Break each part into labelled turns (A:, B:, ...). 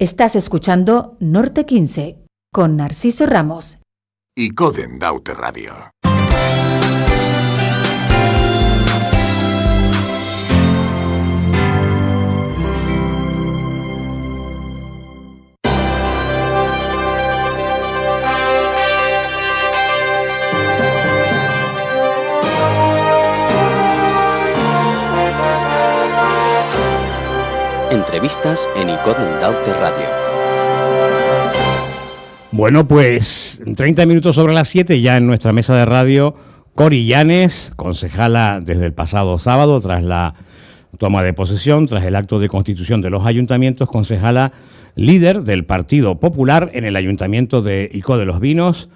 A: Estás escuchando Norte 15 con Narciso Ramos
B: y Coden Daute Radio.
C: Entrevistas en Icoden Daute Radio.
D: Bueno, pues 30 minutos sobre las 7 ya en nuestra mesa de radio, Cori Llanes, concejala desde el pasado sábado, tras la toma de posesión, tras el acto de constitución de los ayuntamientos, concejala líder del Partido Popular en el Ayuntamiento de Icó de los Vinos,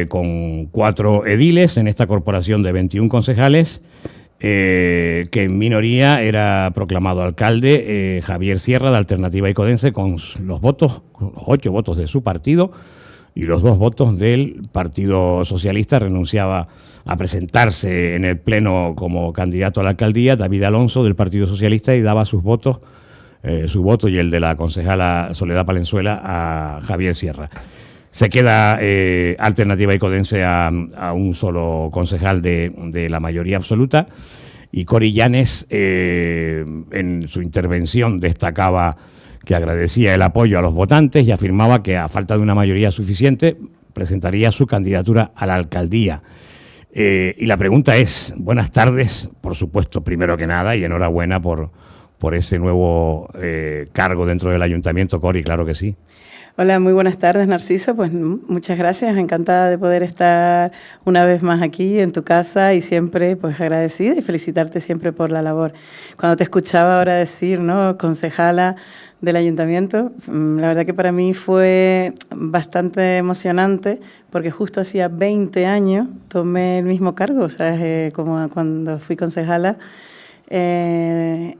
D: con 4 ediles en esta corporación de 21 concejales, que en minoría era proclamado alcalde Javier Sierra, de Alternativa Icodense, con los 8 votos de su partido y los 2 votos del Partido Socialista. Renunciaba a presentarse en el Pleno como candidato a la alcaldía David Alonso, del Partido Socialista, y daba sus votos, su voto y el de la concejala Soledad Palenzuela, a Javier Sierra. Se queda Alternativa Icodense a un solo concejal de la mayoría absoluta, y Cori Llanes en su intervención destacaba que agradecía el apoyo a los votantes y afirmaba que a falta de una mayoría suficiente presentaría su candidatura a la alcaldía. Y la pregunta es, buenas tardes, por supuesto, primero que nada, y enhorabuena por ese nuevo cargo dentro del ayuntamiento, Cori, claro que sí.
E: Hola, muy buenas tardes, Narciso. Pues muchas gracias, encantada de poder estar una vez más aquí en tu casa y siempre pues agradecida y felicitarte siempre por la labor. Cuando te escuchaba ahora decir, ¿no?, concejala del ayuntamiento, la verdad que para mí fue bastante emocionante porque justo hacía 20 años tomé el mismo cargo, ¿sabes? Como cuando fui concejala en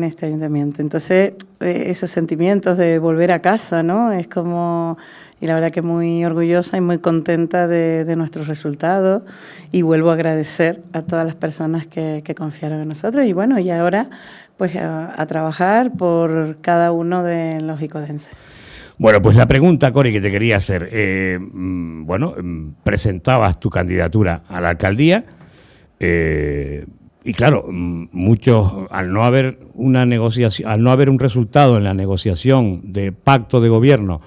E: este ayuntamiento. Entonces, esos sentimientos de volver a casa, ¿no? Es como, y la verdad que muy orgullosa y muy contenta de nuestros resultados, y vuelvo a agradecer a todas las personas que confiaron en nosotros, y bueno, y ahora pues a trabajar por cada uno de los icodenses.
D: Bueno, pues la pregunta, Cori, que te quería hacer, presentabas tu candidatura a la alcaldía, y claro, muchos, al no haber una negociación, al no haber un resultado en la negociación de pacto de gobierno,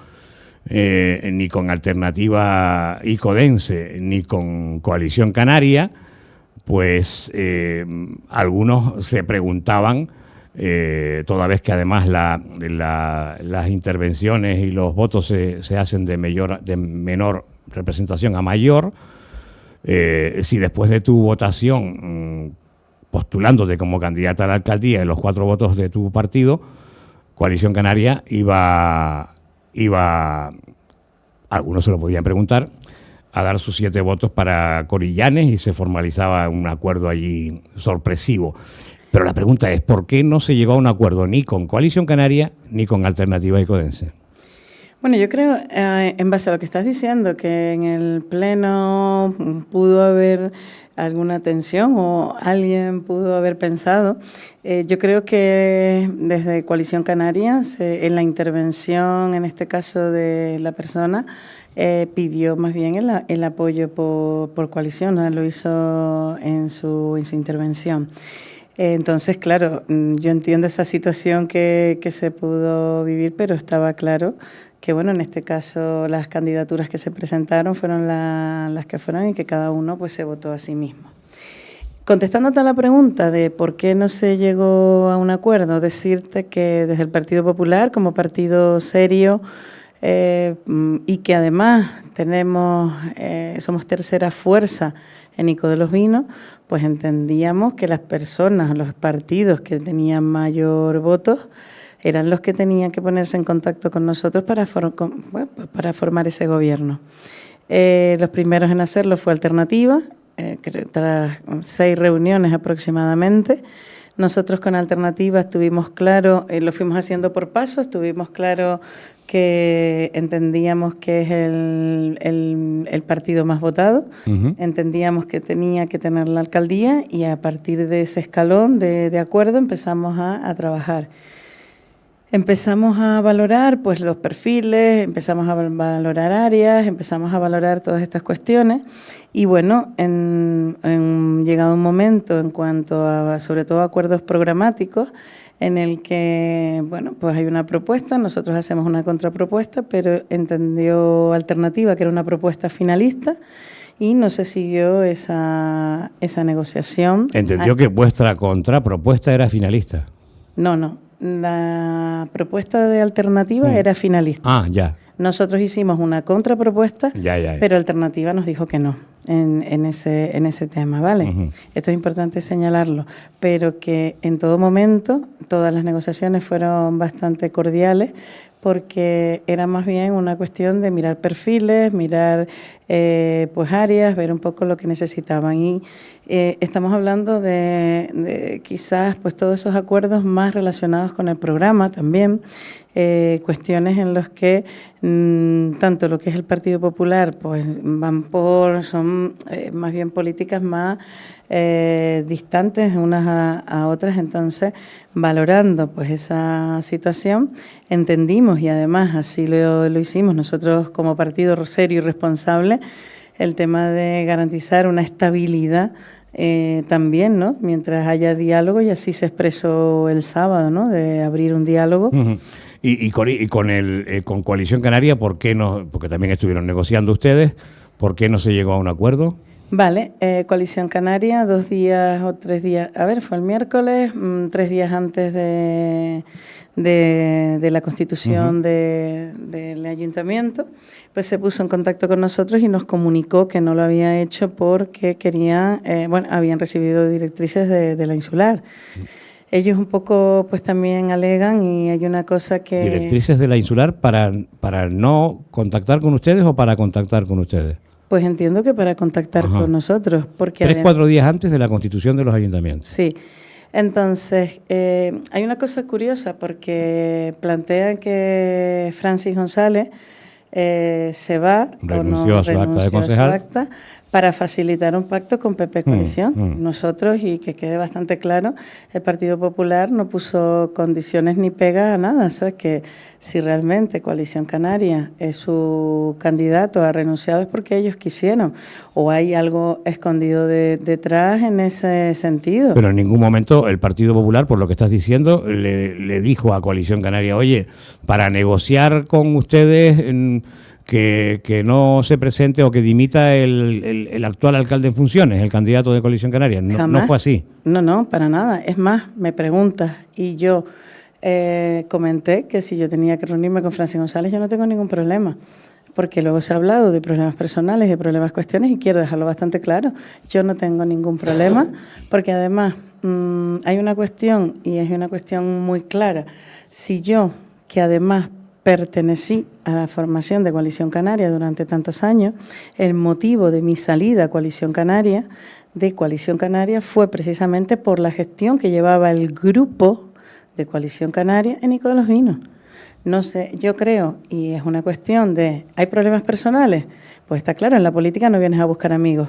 D: ni con Alternativa Icodense, ni con Coalición Canaria, pues algunos se preguntaban, toda vez que además las intervenciones y los votos se hacen de menor representación a mayor, si después de tu votación, postulándote como candidata a la alcaldía y los 4 votos de tu partido, Coalición Canaria iba, algunos se lo podían preguntar, a dar sus 7 votos para Cori Llanes, y se formalizaba un acuerdo allí sorpresivo. Pero la pregunta es, ¿por qué no se llegó a un acuerdo ni con Coalición Canaria ni con Alternativa Icodense?
E: Bueno, yo creo, en base a lo que estás diciendo, que en el Pleno pudo haber alguna tensión o alguien pudo haber pensado. Yo creo que desde Coalición Canaria, en la intervención, en este caso de la persona, pidió más bien el apoyo por coalición, ¿no? Lo hizo en su intervención. Entonces, claro, yo entiendo esa situación que se pudo vivir, pero estaba claro que, bueno, en este caso las candidaturas que se presentaron fueron las que fueron, y que cada uno pues se votó a sí mismo. Contestándote a la pregunta de por qué no se llegó a un acuerdo, decirte que desde el Partido Popular, como partido serio, y que además somos tercera fuerza en Icó de los Vinos, pues entendíamos que las personas, los partidos que tenían mayor votos, eran los que tenían que ponerse en contacto con nosotros para formar ese gobierno. Los primeros en hacerlo fue Alternativa, tras 6 reuniones aproximadamente. Nosotros con Alternativa estuvimos claro, lo fuimos haciendo por pasos, estuvimos claro que entendíamos que es el partido más votado, entendíamos que tenía que tener la alcaldía, y a partir de ese escalón de acuerdo empezamos a trabajar. empezamos a valorar pues los perfiles, empezamos a valorar áreas, empezamos a valorar todas estas cuestiones y bueno, en llegado un momento en cuanto a sobre todo acuerdos programáticos en el que, bueno, pues hay una propuesta, nosotros hacemos una contrapropuesta, pero entendió Alternativa que era una propuesta finalista y no se siguió esa negociación.
D: Entendió que vuestra contrapropuesta era finalista.
E: No, la propuesta de Alternativa era finalista.
D: Ah, ya.
E: Nosotros hicimos una contrapropuesta,
D: Ya.
E: pero Alternativa nos dijo que no en ese tema, ¿vale?
D: Ujú.
E: Esto es importante señalarlo, pero que en todo momento todas las negociaciones fueron bastante cordiales porque era más bien una cuestión de mirar perfiles, mirar pues áreas, ver un poco lo que necesitaban y estamos hablando de quizás pues todos esos acuerdos más relacionados con el programa también, cuestiones en los que tanto lo que es el Partido Popular pues son más bien políticas más distantes unas a otras, entonces valorando pues esa situación entendimos y además así lo hicimos nosotros como partido serio y responsable el tema de garantizar una estabilidad también, ¿no? Mientras haya diálogo y así se expresó el sábado, ¿no? De abrir un diálogo.
D: Uh-huh. Y con Coalición Canaria, ¿por qué no? Porque también estuvieron negociando ustedes, ¿por qué no se llegó a un acuerdo?
E: Vale, Coalición Canaria, 2 días o 3 días, fue el miércoles, 3 días antes de la constitución del ayuntamiento, pues se puso en contacto con nosotros y nos comunicó que no lo había hecho porque querían, habían recibido directrices de la insular. Ellos un poco pues también alegan y hay una cosa que...
D: ¿Directrices de la insular para no contactar con ustedes o para contactar con ustedes?
E: Pues entiendo que para contactar con nosotros. Porque
D: 3-4 días antes de la constitución de los ayuntamientos.
E: Sí. Entonces, hay una cosa curiosa porque plantean que Francis González se va
D: renunció a su acta de concejal
E: para facilitar un pacto con PP Coalición. Nosotros, y que quede bastante claro, el Partido Popular no puso condiciones ni pegas a nada. O sea, que si realmente Coalición Canaria es su candidato, ha renunciado es porque ellos quisieron. O hay algo escondido detrás en ese sentido.
D: Pero en ningún momento el Partido Popular, por lo que estás diciendo, le dijo a Coalición Canaria, oye, para negociar con ustedes... Que no se presente o que dimita el actual alcalde en funciones, el candidato de Coalición Canaria. No fue así.
E: No, para nada. Es más, me preguntas y yo comenté que si yo tenía que reunirme con Francis González yo no tengo ningún problema, porque luego se ha hablado de problemas personales, de problemas cuestiones y quiero dejarlo bastante claro. Yo no tengo ningún problema porque además hay una cuestión y es una cuestión muy clara. Si yo, que además pertenecí a la formación de Coalición Canaria durante tantos años, el motivo de mi salida a Coalición Canaria fue precisamente por la gestión que llevaba el grupo de Coalición Canaria en Ico de los Vinos. No sé, yo creo, y es una cuestión de, ¿hay problemas personales? Pues está claro, en la política no vienes a buscar amigos.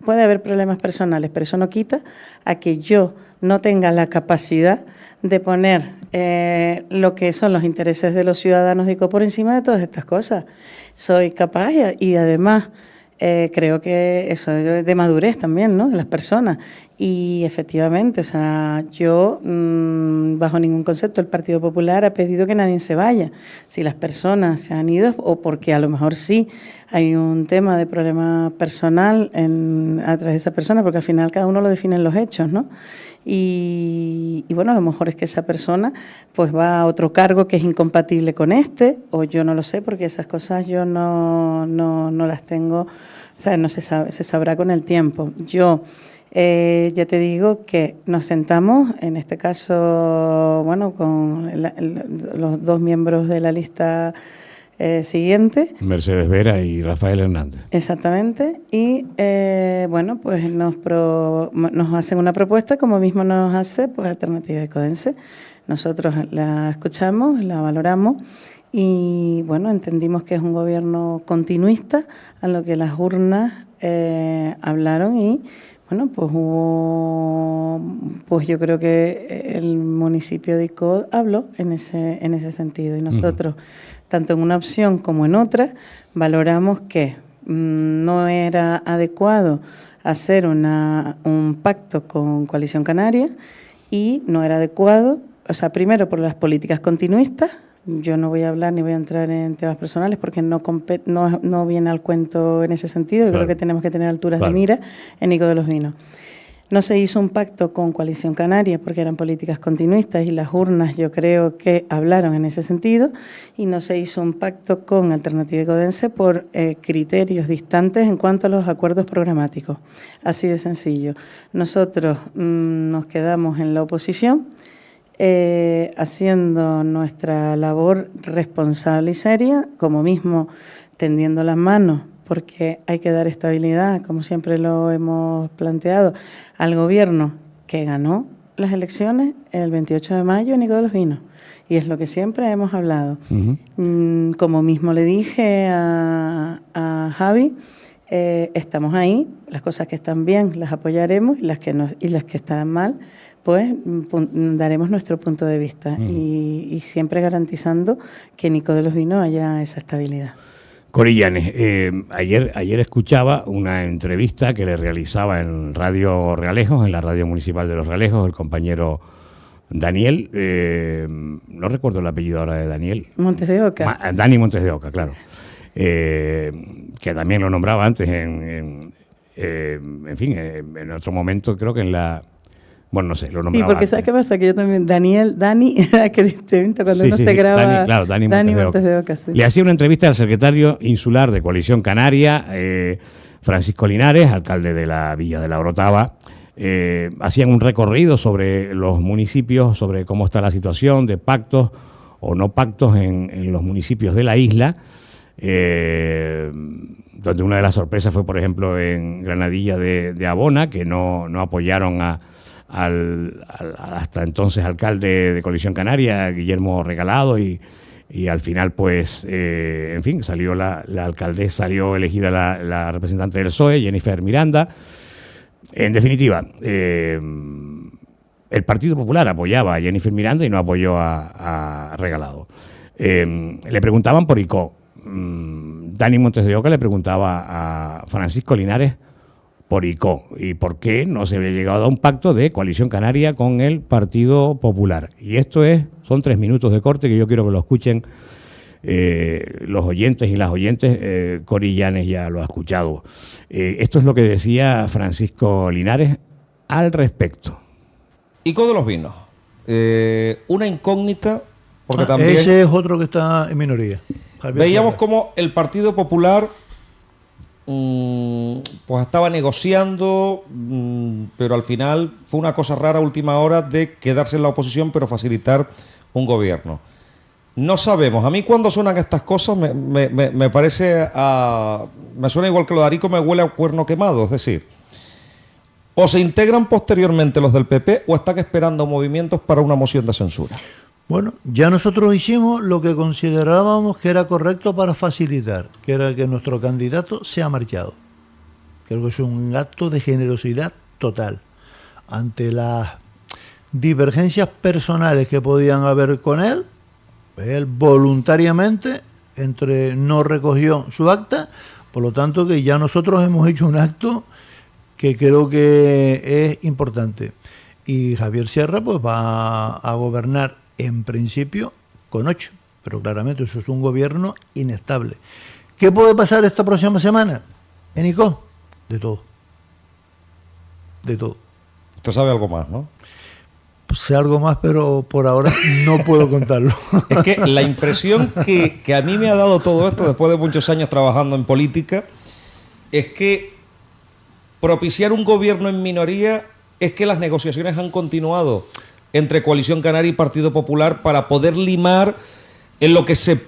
E: Puede haber problemas personales, pero eso no quita a que yo no tenga la capacidad de poner lo que son los intereses de los ciudadanos de Ico por encima de todas estas cosas. Soy capaz y además creo que eso es de madurez también, ¿no?, de las personas. Y efectivamente, o sea, yo bajo ningún concepto el Partido Popular ha pedido que nadie se vaya. Si las personas se han ido o porque a lo mejor sí hay un tema de problema personal a través de esa persona, porque al final cada uno lo define en los hechos, ¿no? Y bueno, a lo mejor es que esa persona pues va a otro cargo que es incompatible con o yo no lo sé, porque esas cosas yo no las tengo, o sea, no se sabe, se sabrá con el tiempo. Yo ya te digo que nos sentamos, en este caso, bueno, con los 2 miembros de la lista siguiente.
D: Mercedes Vera y Rafael Hernández.
E: Exactamente. Y bueno, pues nos hacen una propuesta, como mismo nos hace pues Alternativa Icodense. Nosotros la escuchamos, la valoramos y bueno, entendimos que es un gobierno continuista a lo que las urnas hablaron y bueno, pues yo creo que el municipio de Icod habló en ese sentido. Y nosotros, tanto en una opción como en otra, valoramos que no era adecuado hacer un pacto con Coalición Canaria y no era adecuado, o sea, primero por las políticas continuistas. Yo no voy a hablar ni voy a entrar en temas personales porque no viene al cuento en ese sentido. Yo creo que tenemos que tener alturas de mira en Icod de los Vinos. No se hizo un pacto con Coalición Canaria porque eran políticas continuistas y las urnas yo creo que hablaron en ese sentido, y no se hizo un pacto con Alternativa Icodense por criterios distantes en cuanto a los acuerdos programáticos. Así de sencillo. Nosotros nos quedamos en la oposición haciendo nuestra labor responsable y seria, como mismo tendiendo las manos, porque hay que dar estabilidad, como siempre lo hemos planteado, al gobierno que ganó las elecciones el 28 de mayo en Icod de los Vinos. Y es lo que siempre hemos hablado. Como mismo le dije a Javi, estamos ahí, las cosas que están bien las apoyaremos y las que estarán mal, pues daremos nuestro punto de vista y siempre garantizando que en Icod de los Vinos haya esa estabilidad.
D: Cori Llanes, ayer escuchaba una entrevista que le realizaba en Radio Realejos, en la radio municipal de Los Realejos, el compañero Daniel, no recuerdo el apellido ahora de Daniel.
E: Montes de Oca.
D: Dani Montes de Oca, claro. Que también lo nombraba antes en otro momento, creo que en la... Bueno, no sé, lo nombraba.
E: Sí, porque ¿sabes qué pasa? Que yo también, Dani, que distinto cuando uno se graba.
D: Dani
E: Montes de Oca, sí.
D: Le hacía una entrevista al secretario insular de Coalición Canaria, Francisco Linares, alcalde de la Villa de la Orotava. Hacían un recorrido sobre los municipios, sobre cómo está la situación de pactos o no pactos en los municipios de la isla. Donde una de las sorpresas fue, por ejemplo, en Granadilla de Abona, que no apoyaron al hasta entonces alcalde de Coalición Canaria, Guillermo Regalado, y al final, pues, salió la alcaldesa, salió elegida la representante del PSOE, Jennifer Miranda. En definitiva, el Partido Popular apoyaba a Jennifer Miranda y no apoyó a Regalado. Le preguntaban por Icod. Dani Montes de Oca le preguntaba a Francisco Linares por Icod y por qué no se había llegado a un pacto de Coalición Canaria con el Partido Popular. Y esto son 3 minutos de corte que yo quiero que lo escuchen los oyentes y las oyentes. Cori Llanes ya lo ha escuchado. Esto es lo que decía Francisco Linares al respecto.
F: Icod de los Vinos, una incógnita, porque también...
G: Ese es otro que está en minoría.
F: Veíamos cómo el Partido Popular pues estaba negociando, pero al final fue una cosa rara a última hora de quedarse en la oposición pero facilitar un gobierno. No sabemos, a mí cuando suenan estas cosas me parece me suena igual que lo de Arico, me huele a cuerno quemado, es decir, o se integran posteriormente los del PP o están esperando movimientos para una moción de censura.
G: Bueno, ya nosotros hicimos lo que considerábamos que era correcto para facilitar, que era que nuestro candidato se ha marchado. Creo que es un acto de generosidad total. Ante las divergencias personales que podían haber con él voluntariamente no recogió su acta, por lo tanto que ya nosotros hemos hecho un acto que creo que es importante. Y Javier Sierra pues va a gobernar en principio con 8, pero claramente eso es un gobierno inestable. ¿Qué puede pasar esta próxima semana en Icod? De todo. De todo.
F: Usted sabe algo más, ¿no?
G: Sé algo más, pero por ahora no puedo contarlo.
F: Es que la impresión que a mí me ha dado todo esto, después de muchos años trabajando en política, es que propiciar un gobierno en minoría es que las negociaciones han continuado entre Coalición Canaria y Partido Popular para poder limar en lo que se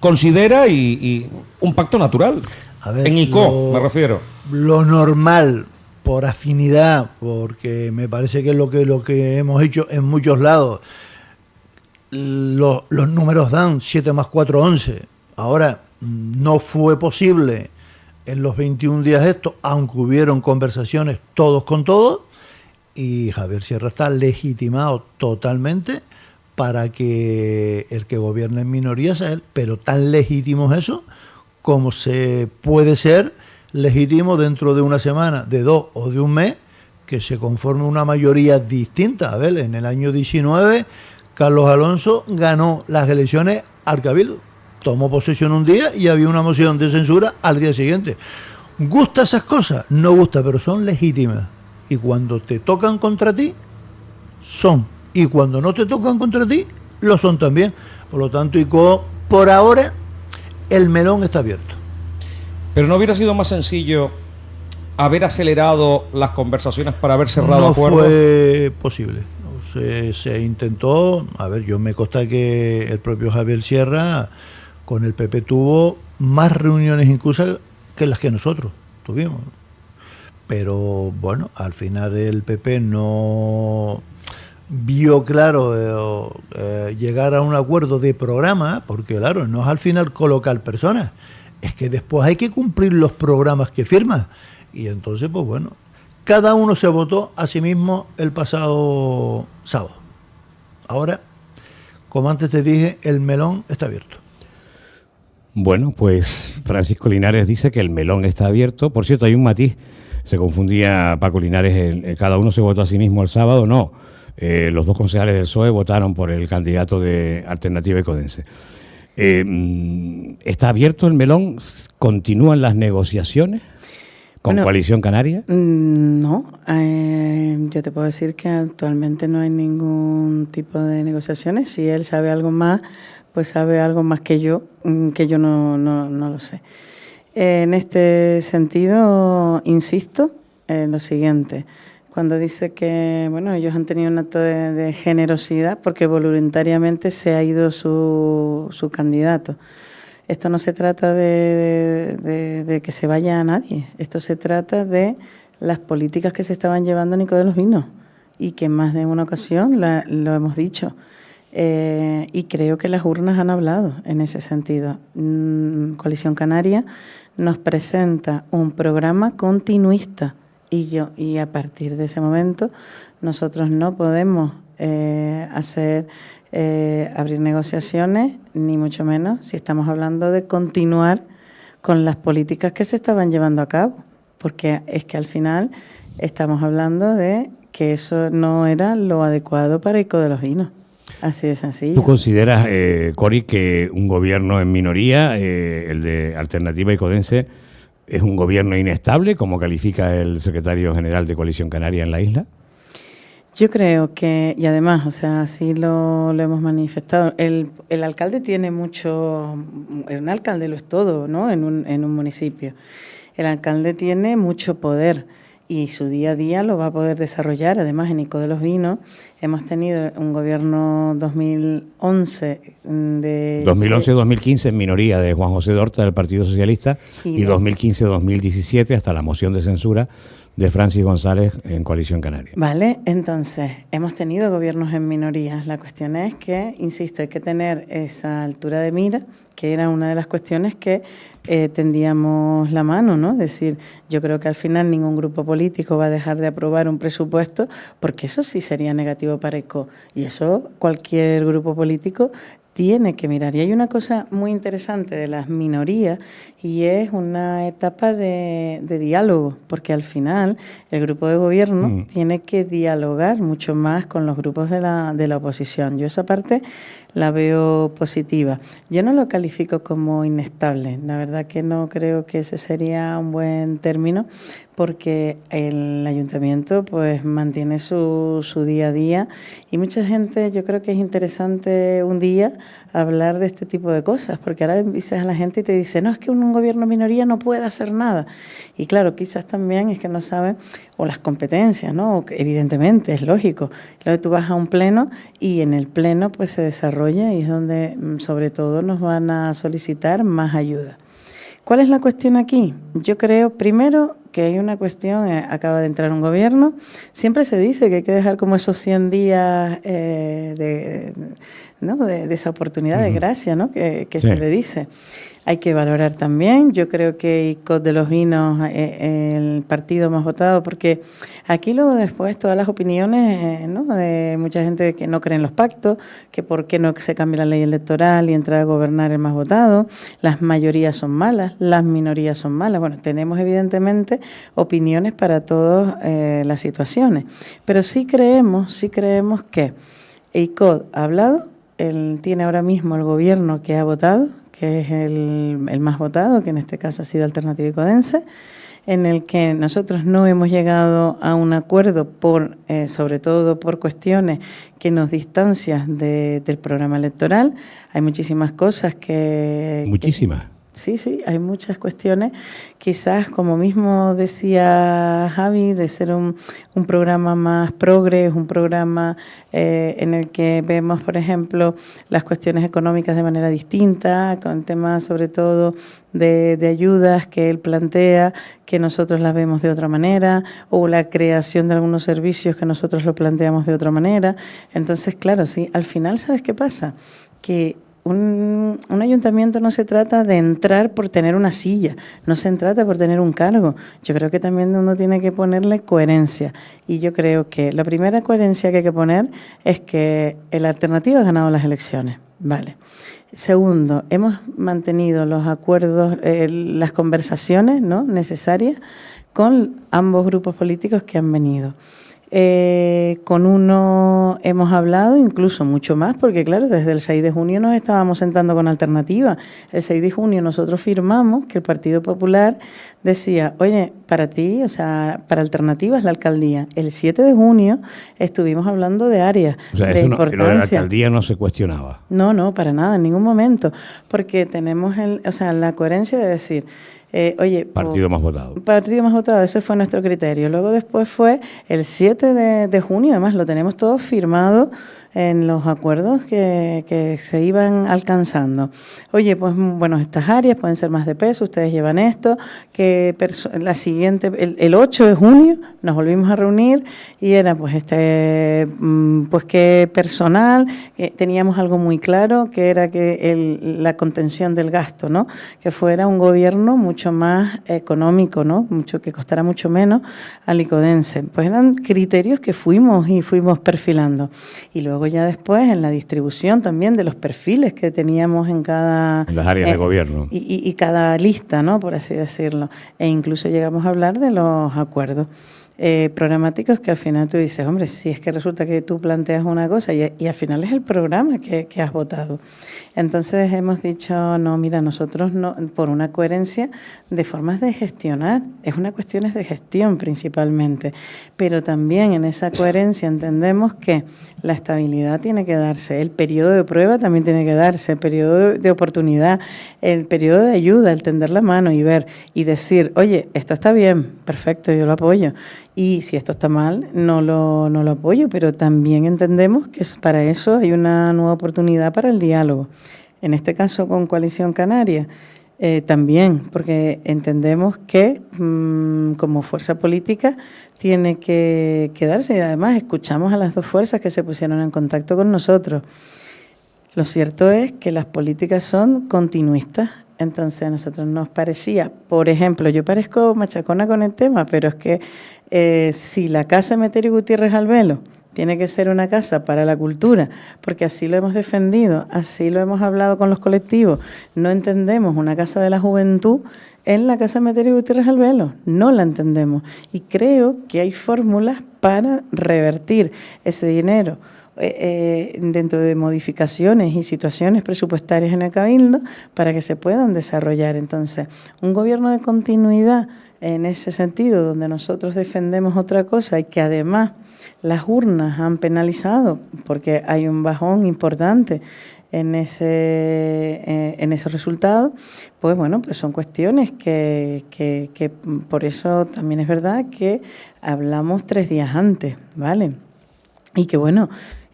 F: considera y un pacto natural. A ver, en Icod, me refiero.
G: Lo normal, por afinidad, porque me parece que es lo que hemos hecho en muchos lados. Los números dan 7 más 4, 11. Ahora, no fue posible en los 21 días estos, aunque hubieron conversaciones todos con todos, y Javier Sierra está legitimado totalmente para que el que gobierne en minoría sea él, pero tan legítimo es eso como se puede ser legítimo dentro de una semana, de 2 o de un mes, que se conforme una mayoría distinta. A ver, en el año 19, Carlos Alonso ganó las elecciones al Cabildo. Tomó posesión un día y había una moción de censura al día siguiente. ¿Gusta esas cosas? No gusta, pero son legítimas. Y cuando te tocan contra ti, son. Y cuando no te tocan contra ti, lo son también. Por lo tanto, por ahora, el melón está abierto.
F: Pero ¿no hubiera sido más sencillo haber acelerado las conversaciones para haber cerrado acuerdos?
G: No fue posible. Se intentó, a ver, yo me consta que el propio Javier Sierra con el PP tuvo más reuniones incluso que las que nosotros tuvimos. Pero bueno, al final el PP no vio claro llegar a un acuerdo de programa, porque claro, no es al final colocar personas, es que después hay que cumplir los programas que firma. Y entonces, pues bueno, cada uno se votó a sí mismo el pasado sábado. Ahora, como antes te dije, el melón está abierto.
D: Bueno, pues Francisco Linares dice que el melón está abierto. Por cierto, hay un matiz. Se confundía Paco Linares, cada uno se votó a sí mismo el sábado. No, los dos concejales del PSOE votaron por el candidato de Alternativa Ecodense. ¿Está abierto el melón? ¿Continúan las negociaciones con Coalición Canaria?
E: No, yo te puedo decir que actualmente no hay ningún tipo de negociaciones. Si él sabe algo más, pues sabe algo más que yo no lo sé. En este sentido, insisto en lo siguiente. Cuando dice que ellos han tenido un acto de generosidad porque voluntariamente se ha ido su candidato. Esto no se trata de que se vaya a nadie. Esto se trata de las políticas que se estaban llevando Nico de los Vinos y que en más de una ocasión lo hemos dicho. Y creo que las urnas han hablado en ese sentido. Coalición Canaria nos presenta un programa continuista y a partir de ese momento nosotros no podemos abrir negociaciones, ni mucho menos si estamos hablando de continuar con las políticas que se estaban llevando a cabo, porque es que al final estamos hablando de que eso no era lo adecuado para Ico de los Vinos. Así de sencillo.
D: ¿Tú consideras, Cori, que un gobierno en minoría, el de Alternativa Ecodense, es un gobierno inestable, como califica el secretario general de Coalición Canaria en la isla?
E: Yo creo que, y además, o sea, así lo hemos manifestado, el alcalde tiene mucho, un alcalde lo es todo, ¿no?, en un municipio. El alcalde tiene mucho poder y su día a día lo va a poder desarrollar. Además, en Ico de los Vinos hemos tenido un gobierno 2011 de...
D: 2011-2015 en minoría de Juan José Dorta del Partido Socialista y 2015-2017 hasta la moción de censura de Francis González en Coalición Canaria.
E: Vale, entonces, hemos tenido gobiernos en minorías. La cuestión es que, insisto, hay que tener esa altura de mira, que era una de las cuestiones que tendíamos la mano, ¿no? Es decir, yo creo que al final ningún grupo político va a dejar de aprobar un presupuesto, porque eso sí sería negativo para ICO. Y eso cualquier grupo político tiene que mirar. Y hay una cosa muy interesante de las minorías y es una etapa de diálogo, porque al final el grupo de gobierno tiene que dialogar mucho más con los grupos de la oposición. Yo esa parte la veo positiva. Yo no lo califico como inestable. La verdad que no creo que ese sería un buen término, porque el ayuntamiento pues mantiene su día a día y mucha gente, yo creo que es interesante un día hablar de este tipo de cosas, porque ahora dices a la gente y te dice, no, es que un gobierno minoría no puede hacer nada. Y claro, quizás también es que no saben, o las competencias, ¿no? O que evidentemente, es lógico. Luego tú vas a un pleno y en el pleno pues se desarrolla y es donde sobre todo nos van a solicitar más ayuda. ¿Cuál es la cuestión aquí? Yo creo, primero, que hay una cuestión, acaba de entrar un gobierno, siempre se dice que hay que dejar como esos 100 días de esa oportunidad de gracia, ¿no? Que
D: Sí.
E: se le dice. Hay que valorar también, yo creo que ICOT de los Vinos, el partido más votado, porque aquí luego después todas las opiniones, ¿no? De mucha gente que no cree en los pactos, que por qué no se cambia la ley electoral y entra a gobernar el más votado, las mayorías son malas, las minorías son malas. Bueno, tenemos evidentemente opiniones para todas las situaciones, pero sí creemos que ICOT ha hablado, él tiene ahora mismo el gobierno que ha votado, que es el más votado, que en este caso ha sido Alternativa Icodense, en el que nosotros no hemos llegado a un acuerdo sobre todo por cuestiones que nos distancian del programa electoral. Hay muchísimas cosas
D: Muchísimas.
E: Sí, hay muchas cuestiones. Quizás, como mismo decía Javi, de ser un programa más progres, un programa en el que vemos, por ejemplo, las cuestiones económicas de manera distinta, con temas sobre todo de ayudas que él plantea, que nosotros las vemos de otra manera, o la creación de algunos servicios que nosotros lo planteamos de otra manera. Entonces, claro, sí, al final, ¿sabes qué pasa? Que un ayuntamiento no se trata de entrar por tener una silla, no se trata por tener un cargo. Yo creo que también uno tiene que ponerle coherencia. Y yo creo que la primera coherencia que hay que poner es que la Alternativa ha ganado las elecciones. Vale. Segundo, hemos mantenido los acuerdos, las conversaciones, ¿no?, necesarias con ambos grupos políticos que han venido. Con uno hemos hablado incluso mucho más, porque claro, desde el 6 de junio nos estábamos sentando con Alternativa. El 6 de junio nosotros firmamos que el Partido Popular decía, oye, para ti, o sea, para Alternativa es la alcaldía. El 7 de junio estuvimos hablando de áreas de importancia.
D: Lo de la alcaldía no se cuestionaba.
E: No, para nada, en ningún momento, porque tenemos la coherencia de decir,
D: Partido más votado.
E: Partido más votado, ese fue nuestro criterio. Luego después fue el 7 de junio, además lo tenemos todo firmado en los acuerdos que se iban alcanzando. Oye, pues bueno, estas áreas pueden ser más de peso, ustedes llevan esto, que la siguiente, el 8 de junio nos volvimos a reunir y era pues que personal, teníamos algo muy claro, que era que la contención del gasto, ¿no? Que fuera un gobierno mucho más económico, ¿no? Que costara mucho menos al icodense. Pues eran criterios que fuimos perfilando. Y luego ya después en la distribución también de los perfiles que teníamos en las
D: áreas de gobierno
E: y cada lista, ¿no?, por así decirlo, e incluso llegamos a hablar de los acuerdos programáticos, que al final tú dices, hombre, si es que resulta que tú planteas una cosa y al final es el programa que has votado. Entonces hemos dicho, no, mira, nosotros no, por una coherencia de formas de gestionar, es una cuestión de gestión principalmente, pero también en esa coherencia entendemos que la estabilidad tiene que darse, el periodo de prueba también tiene que darse, el periodo de oportunidad, el periodo de ayuda, el tender la mano y ver y decir, oye, esto está bien, perfecto, yo lo apoyo. Y si esto está mal, no lo apoyo, pero también entendemos que para eso hay una nueva oportunidad para el diálogo. En este caso con Coalición Canaria, también, porque entendemos que como fuerza política tiene que darse y además escuchamos a las dos fuerzas que se pusieron en contacto con nosotros. Lo cierto es que las políticas son continuistas. Entonces a nosotros nos parecía, por ejemplo, yo parezco machacona con el tema, pero es que si la Casa Emeterio Gutiérrez Albelo tiene que ser una casa para la cultura, porque así lo hemos defendido, así lo hemos hablado con los colectivos, no entendemos una casa de la juventud en la Casa Emeterio Gutiérrez Albelo, no la entendemos. Y creo que hay fórmulas para revertir ese dinero dentro de modificaciones y situaciones presupuestarias en el Cabildo para que se puedan desarrollar. Entonces, un gobierno de continuidad en ese sentido, donde nosotros defendemos otra cosa y que además las urnas han penalizado porque hay un bajón importante en ese resultado, pues bueno, pues son cuestiones que por eso también es verdad que hablamos 3 días antes, ¿vale? Y que bueno,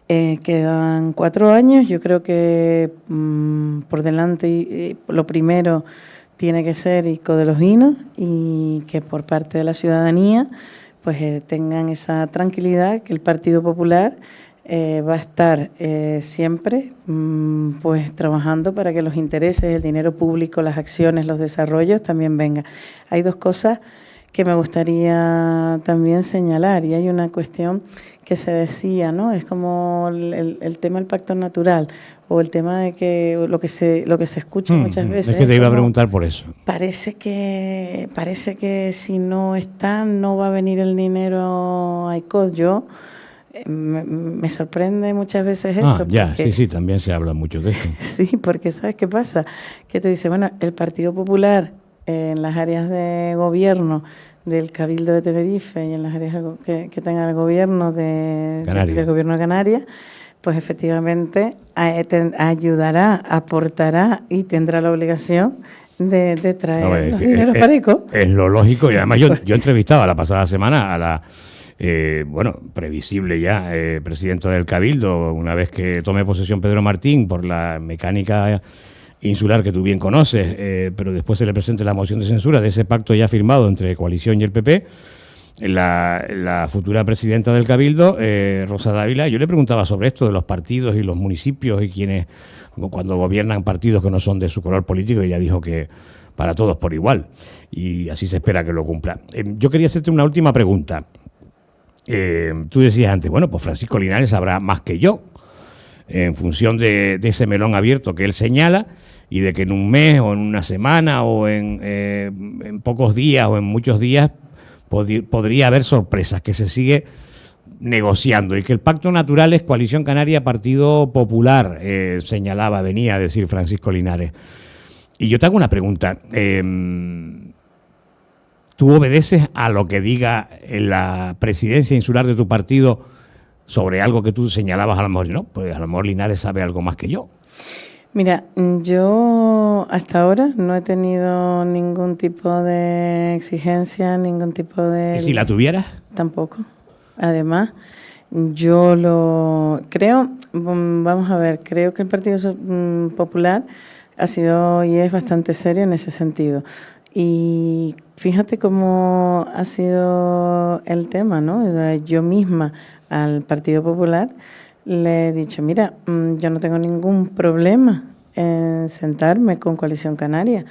E: quedan 4 años, yo creo que por delante lo primero tiene que ser ICO de los Vinos y que por parte de la ciudadanía pues tengan esa tranquilidad que el Partido Popular va a estar siempre pues trabajando para que los intereses, el dinero público, las acciones, los desarrollos también vengan. Hay dos cosas que me gustaría también señalar, y hay una cuestión que se decía, ¿no? Es como el tema del pacto natural, o el tema de que lo que se escucha muchas veces.
D: Es que te iba a preguntar por eso.
E: Parece que si no está, no va a venir el dinero a ICOD. Yo me sorprende muchas veces eso.
D: Ya, sí, también se habla mucho de eso.
E: Sí, porque ¿sabes qué pasa? Que tú dices, bueno, el Partido Popular en las áreas de gobierno del Cabildo de Tenerife y en las áreas que tenga el gobierno del gobierno de Canarias, pues efectivamente ayudará, aportará y tendrá la obligación de traer los dineros para ICO.
D: Es lo lógico, y además yo entrevistaba la pasada semana a la previsible ya presidenta del Cabildo, una vez que tome posesión Pedro Martín, por la mecánica insular que tú bien conoces, pero después se le presente la moción de censura de ese pacto ya firmado entre Coalición y el PP, la futura presidenta del Cabildo, Rosa Dávila. Yo le preguntaba sobre esto de los partidos y los municipios y quienes, cuando gobiernan partidos que no son de su color político, ella dijo que para todos por igual, y así se espera que lo cumpla. Yo quería hacerte una última pregunta. Tú decías antes, bueno, pues Francisco Linares sabrá más que yo, en función de ese melón abierto que él señala, y de que en un mes o en una semana o en pocos días o en muchos días podría haber sorpresas, que se sigue negociando y que el pacto natural es Coalición Canaria Partido Popular, venía a decir Francisco Linares. Y yo te hago una pregunta. ¿Tú obedeces a lo que diga la presidencia insular de tu partido sobre algo que tú señalabas? A lo mejor no, pues a lo mejor Linares sabe algo más que yo.
E: Mira, yo hasta ahora no he tenido ningún tipo de exigencia, ningún tipo de...
D: ¿Y si la tuvieras?
E: Tampoco. Además, yo lo creo, vamos a ver, creo que el Partido Popular ha sido y es bastante serio en ese sentido. Y fíjate cómo ha sido el tema, ¿no? Yo misma al Partido Popular le he dicho, mira, yo no tengo ningún problema en sentarme con Coalición Canaria,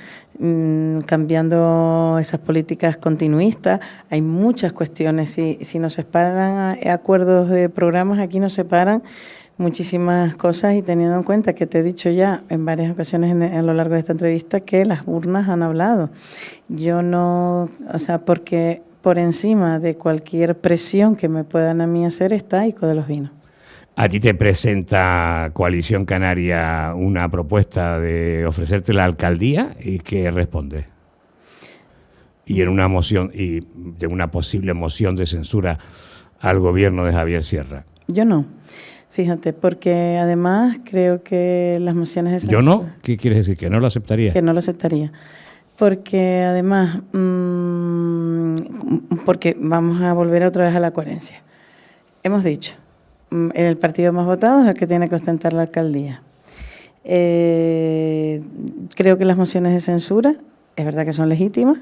E: cambiando esas políticas continuistas. Hay muchas cuestiones, si nos separan acuerdos de programas, aquí nos separan muchísimas cosas, y teniendo en cuenta que te he dicho ya en varias ocasiones a lo largo de esta entrevista que las urnas han hablado. Yo no, porque por encima de cualquier presión que me puedan a mí hacer está ICO de los Vinos.
D: ¿A ti te presenta Coalición Canaria una propuesta de ofrecerte la alcaldía y qué respondes? Y en una moción, y de una posible moción de censura al gobierno de Javier Sierra.
E: Yo no, fíjate, porque además creo que las mociones de censura...
D: ¿Yo no? ¿Qué quieres decir? ¿Que no lo aceptaría?
E: Que no lo aceptaría. Porque además, porque vamos a volver otra vez a la coherencia. Hemos dicho, el partido más votado es el que tiene que ostentar la alcaldía. Creo que las mociones de censura, es verdad que son legítimas,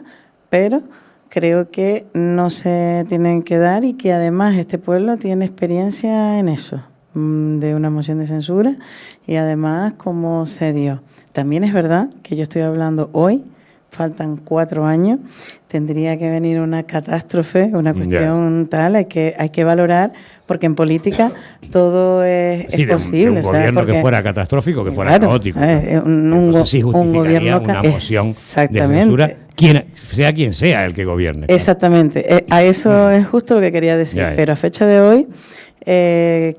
E: pero creo que no se tienen que dar, y que además este pueblo tiene experiencia en eso, de una moción de censura, y además cómo se dio. También es verdad que yo estoy hablando hoy, faltan 4 años, tendría que venir una catástrofe, una cuestión tal, hay que valorar, porque en política todo es posible.
D: De un gobierno que fuera catastrófico, que fuera caótico. Entonces sí justificaría una moción de censura, sea quien sea el que gobierne.
E: Exactamente, a eso es justo lo que quería decir, pero a fecha de hoy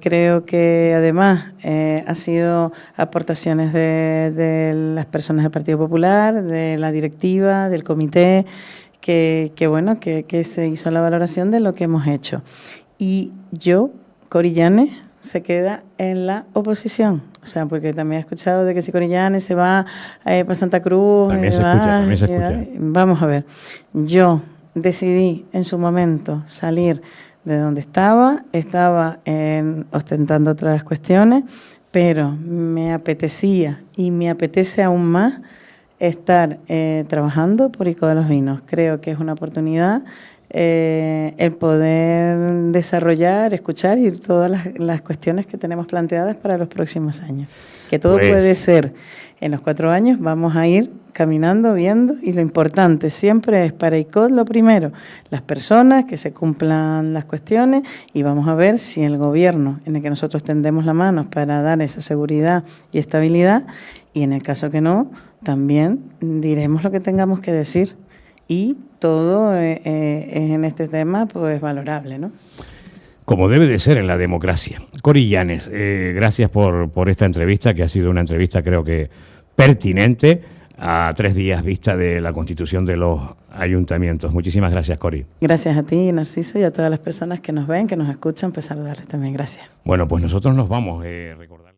E: creo que además ha sido aportaciones de las personas del Partido Popular, de la directiva, del comité, que se hizo la valoración de lo que hemos hecho. Y yo, Corillanes, se queda en la oposición. O sea, porque también he escuchado de que si Corillanes se va para Santa Cruz...
D: También se escucha.
E: Vamos a ver, yo decidí en su momento salir de donde estaba ostentando otras cuestiones, pero me apetecía y me apetece aún más estar trabajando por ICO de los Vinos. Creo que es una oportunidad el poder desarrollar, escuchar y todas las cuestiones que tenemos planteadas para los próximos años. Que todo puede ser. En los 4 años vamos a ir caminando, viendo, y lo importante siempre es para ICOD lo primero, las personas, que se cumplan las cuestiones, y vamos a ver si el gobierno, en el que nosotros tendemos la mano para dar esa seguridad y estabilidad, y en el caso que no, también diremos lo que tengamos que decir, y todo es en este tema pues valorable, ¿no?
D: Como debe de ser en la democracia. Cori Llanes, gracias por esta entrevista, que ha sido una entrevista creo que pertinente a 3 días vista de la constitución de los ayuntamientos. Muchísimas gracias, Cori.
E: Gracias a ti, Narciso, y a todas las personas que nos ven, que nos escuchan, pues saludarles también. Gracias.
D: Bueno, pues nosotros nos vamos. Recordar